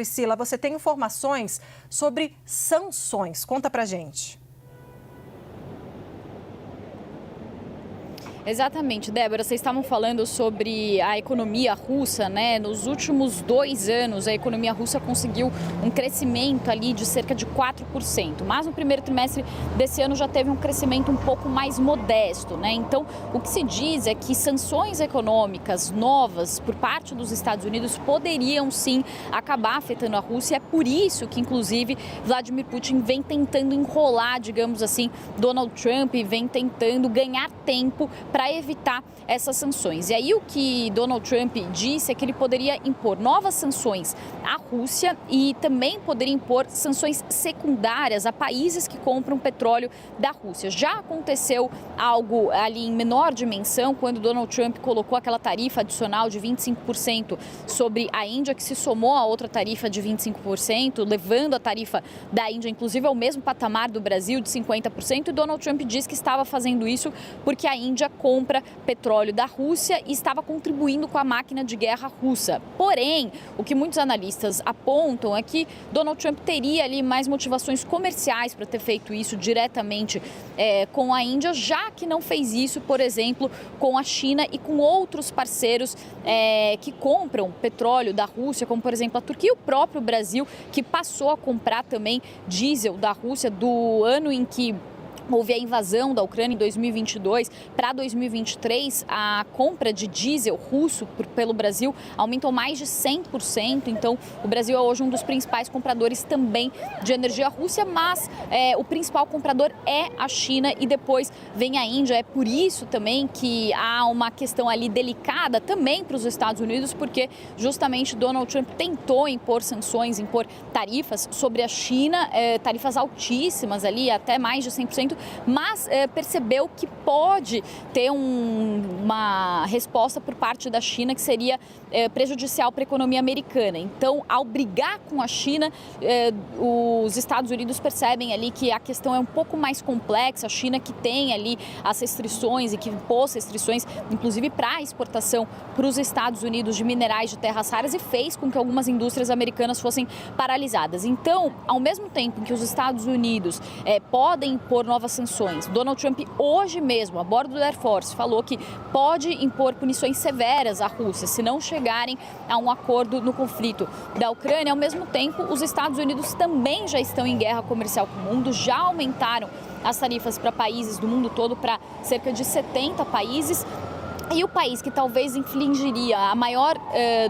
Priscila, você tem informações sobre sanções. Conta pra gente. Exatamente, Débora, vocês estavam falando sobre a economia russa, né? Nos últimos 2 anos, a economia russa conseguiu um crescimento ali de cerca de 4%, mas no primeiro trimestre desse ano já teve um crescimento um pouco mais modesto, né? Então, o que se diz é que sanções econômicas novas por parte dos Estados Unidos poderiam sim acabar afetando a Rússia. É por isso que, inclusive, Vladimir Putin vem tentando enrolar, digamos assim, Donald Trump, vem tentando ganhar tempo para evitar essas sanções. E aí o que Donald Trump disse é que ele poderia impor novas sanções à Rússia e também poderia impor sanções secundárias a países que compram petróleo da Rússia. Já aconteceu algo ali em menor dimensão quando Donald Trump colocou aquela tarifa adicional de 25% sobre a Índia, que se somou a outra tarifa de 25%, levando a tarifa da Índia, inclusive, ao mesmo patamar do Brasil, de 50%. E Donald Trump disse que estava fazendo isso porque a Índia compra petróleo da Rússia e estava contribuindo com a máquina de guerra russa. Porém, o que muitos analistas apontam é que Donald Trump teria ali mais motivações comerciais para ter feito isso diretamente com a Índia, já que não fez isso, por exemplo, com a China e com outros parceiros que compram petróleo da Rússia, como, por exemplo, a Turquia e o próprio Brasil, que passou a comprar também diesel da Rússia do ano em que houve a invasão da Ucrânia em 2022 para 2023, a compra de diesel russo pelo Brasil aumentou mais de 100%. Então, o Brasil é hoje um dos principais compradores também de energia russa, mas o principal comprador é a China e depois vem a Índia. É por isso também que há uma questão ali delicada também para os Estados Unidos, porque justamente Donald Trump tentou impor sanções, impor tarifas sobre a China, tarifas altíssimas ali, até mais de 100%, mas percebeu que pode ter uma resposta por parte da China que seria prejudicial para a economia americana. Então, ao brigar com a China, os Estados Unidos percebem ali que a questão é um pouco mais complexa. A China que tem ali as restrições e que impôs restrições, inclusive para a exportação para os Estados Unidos de minerais de terras raras, e fez com que algumas indústrias americanas fossem paralisadas. Então, ao mesmo tempo que os Estados Unidos podem impor novas sanções, Donald Trump hoje mesmo, a bordo do Air Force, falou que pode impor punições severas à Rússia se não chegarem a um acordo no conflito da Ucrânia. Ao mesmo tempo, os Estados Unidos também já estão em guerra comercial com o mundo, já aumentaram as tarifas para países do mundo todo, para cerca de 70 países. E o país que talvez infligiria a maior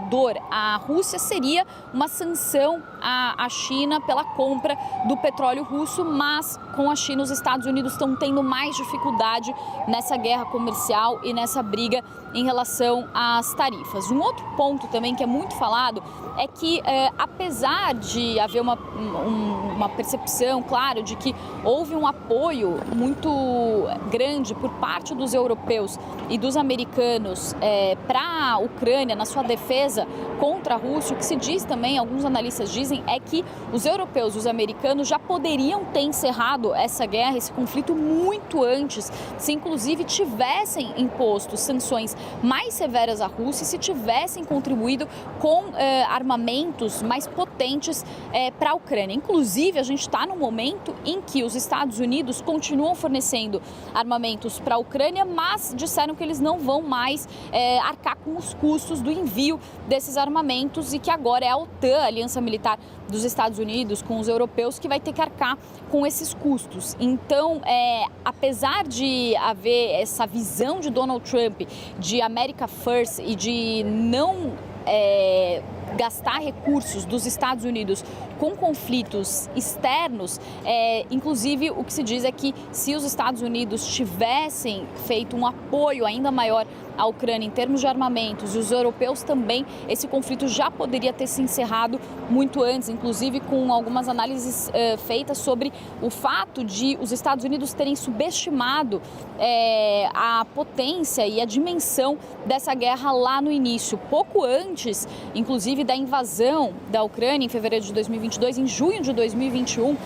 dor à Rússia seria uma sanção à China pela compra do petróleo russo, mas com a China os Estados Unidos estão tendo mais dificuldade nessa guerra comercial e nessa briga em relação às tarifas. Um outro ponto também que é muito falado é que, apesar de haver uma percepção, claro, de que houve um apoio muito grande por parte dos europeus e dos americanos para a Ucrânia na sua defesa contra a Rússia, o que se diz também, alguns analistas dizem, é que os europeus e os americanos já poderiam ter encerrado essa guerra, esse conflito, muito antes, se inclusive tivessem imposto sanções mais severas à Rússia, se tivessem contribuído com armamentos mais potentes para a Ucrânia. Inclusive, a gente está no momento em que os Estados Unidos continuam fornecendo armamentos para a Ucrânia, mas disseram que eles não vão mais arcar com os custos do envio desses armamentos e que agora é a OTAN, a Aliança Militar dos Estados Unidos, com os europeus, que vai ter que arcar com esses custos. Então, apesar de haver essa visão de Donald Trump de America First e de não gastar recursos dos Estados Unidos com conflitos externos, inclusive o que se diz é que se os Estados Unidos tivessem feito um apoio ainda maior à Ucrânia em termos de armamentos, e os europeus também, esse conflito já poderia ter se encerrado muito antes, inclusive com algumas análises feitas sobre o fato de os Estados Unidos terem subestimado a potência e a dimensão dessa guerra lá no início, pouco antes, inclusive, da invasão da Ucrânia em fevereiro de 2022, em junho de 2021,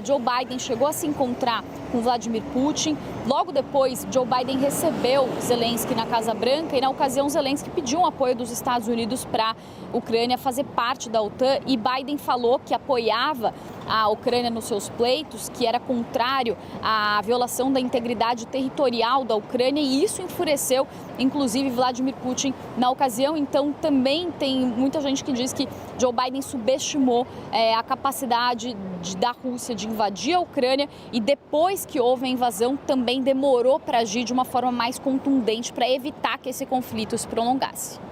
Joe Biden chegou a se encontrar com Vladimir Putin. Logo depois, Joe Biden recebeu Zelensky na Casa Branca e, na ocasião, Zelensky pediu um apoio dos Estados Unidos para a Ucrânia fazer parte da OTAN, e Biden falou que apoiava a Ucrânia nos seus pleitos, que era contrário à violação da integridade territorial da Ucrânia, e isso enfureceu, inclusive, Vladimir Putin na ocasião. Então, também tem muita gente que diz que Joe Biden subestimou a capacidade da Rússia de invadir a Ucrânia, e depois que houve a invasão também demorou para agir de uma forma mais contundente para evitar que esse conflito se prolongasse.